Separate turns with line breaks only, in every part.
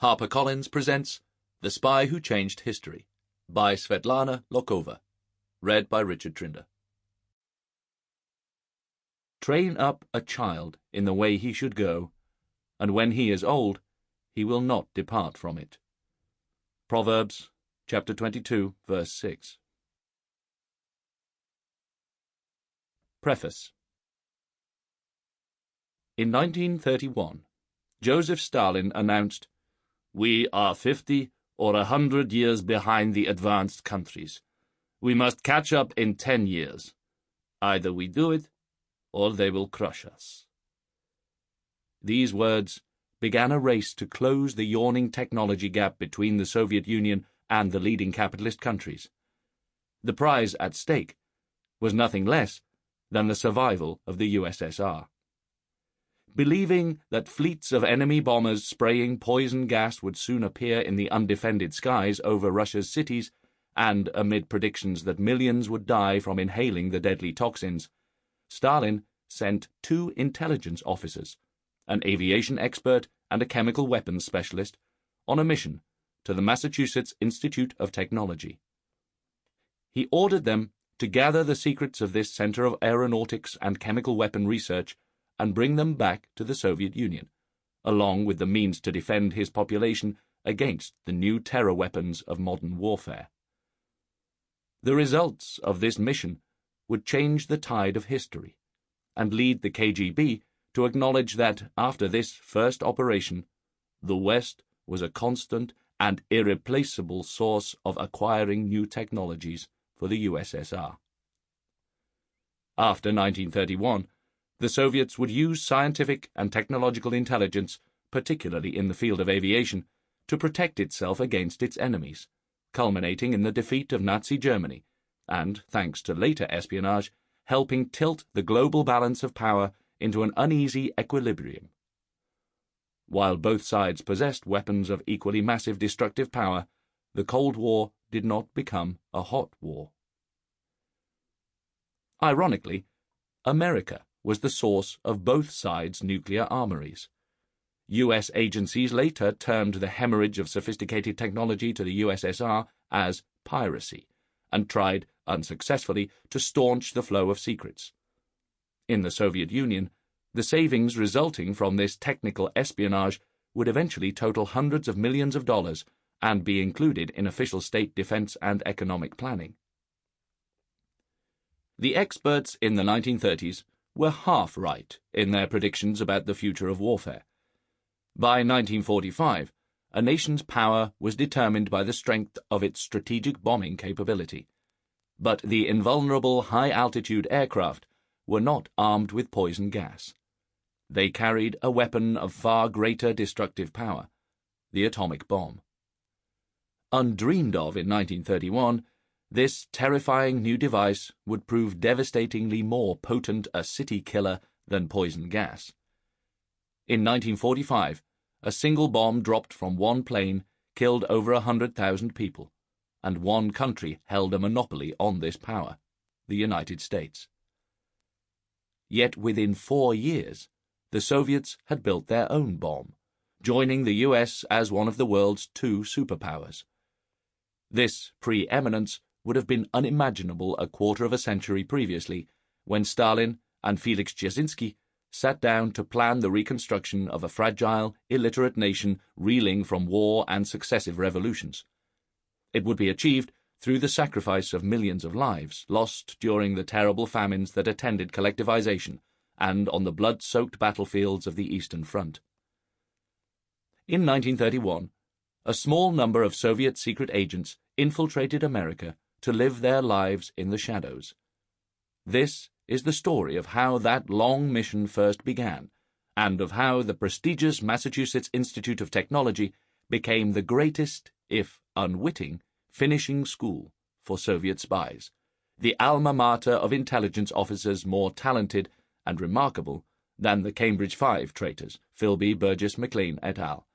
HarperCollins presents The Spy Who Changed History by Svetlana Lokhova. Read by Richard Trinder. Train up a child in the way he should go, and when he is old, he will not depart from it. Proverbs, chapter 22, verse 6. Preface. In 1931, Joseph Stalin announced, "We are 50 or 100 years behind the advanced countries. We must catch up in 10 years. Either we do it, or they will crush us." These words began a race to close the yawning technology gap between the Soviet Union and the leading capitalist countries. The prize at stake was nothing less than the survival of the USSR. Believing that fleets of enemy bombers spraying poison gas would soon appear in the undefended skies over Russia's cities, and amid predictions that millions would die from inhaling the deadly toxins, Stalin sent 2 intelligence officers, an aviation expert and a chemical weapons specialist, on a mission to the Massachusetts Institute of Technology. He ordered them to gather the secrets of this center of aeronautics and chemical weapon research and bring them back to the Soviet Union, along with the means to defend his population against the new terror weapons of modern warfare. The results of this mission would change the tide of history, and lead the KGB to acknowledge that, after this first operation, the West was a constant and irreplaceable source of acquiring new technologies for the USSR. After 1931, the Soviets would use scientific and technological intelligence, particularly in the field of aviation, to protect itself against its enemies, culminating in the defeat of Nazi Germany, and, thanks to later espionage, helping tilt the global balance of power into an uneasy equilibrium. While both sides possessed weapons of equally massive destructive power, the Cold War did not become a hot war. Ironically, America was the source of both sides' nuclear armories. U.S. agencies later termed the hemorrhage of sophisticated technology to the USSR as piracy, and tried, unsuccessfully, to staunch the flow of secrets. In the Soviet Union, the savings resulting from this technical espionage would eventually total hundreds of millions of dollars and be included in official state defense and economic planning. The experts in the 1930s were half right in their predictions about the future of warfare. By 1945, a nation's power was determined by the strength of its strategic bombing capability. But the invulnerable high-altitude aircraft were not armed with poison gas. They carried a weapon of far greater destructive power, the atomic bomb. Undreamed of in 1931, this terrifying new device would prove devastatingly more potent a city killer than poison gas. In 1945, a single bomb dropped from one plane killed over 100,000 people, and one country held a monopoly on this power, the United States. Yet within 4 years, the Soviets had built their own bomb, joining the US as one of the world's 2 superpowers. This preeminence would have been unimaginable a quarter of a century previously, when Stalin and Felix Dzerzhinsky sat down to plan the reconstruction of a fragile, illiterate nation reeling from war and successive revolutions. It would be achieved through the sacrifice of millions of lives lost during the terrible famines that attended collectivization and on the blood-soaked battlefields of the Eastern Front. In 1931, a small number of Soviet secret agents infiltrated America to live their lives in the shadows. This is the story of how that long mission first began, and of how the prestigious Massachusetts Institute of Technology became the greatest, if unwitting, finishing school for Soviet spies, the alma mater of intelligence officers more talented and remarkable than the Cambridge 5 traitors, Philby, Burgess, McLean, et al.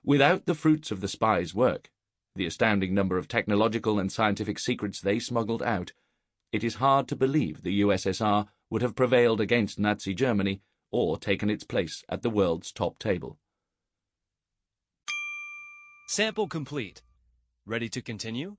Without the fruits of the spies' work, the astounding number of technological and scientific secrets they smuggled out, it is hard to believe the USSR would have prevailed against Nazi Germany or taken its place at the world's top table.
Sample complete. Ready to continue?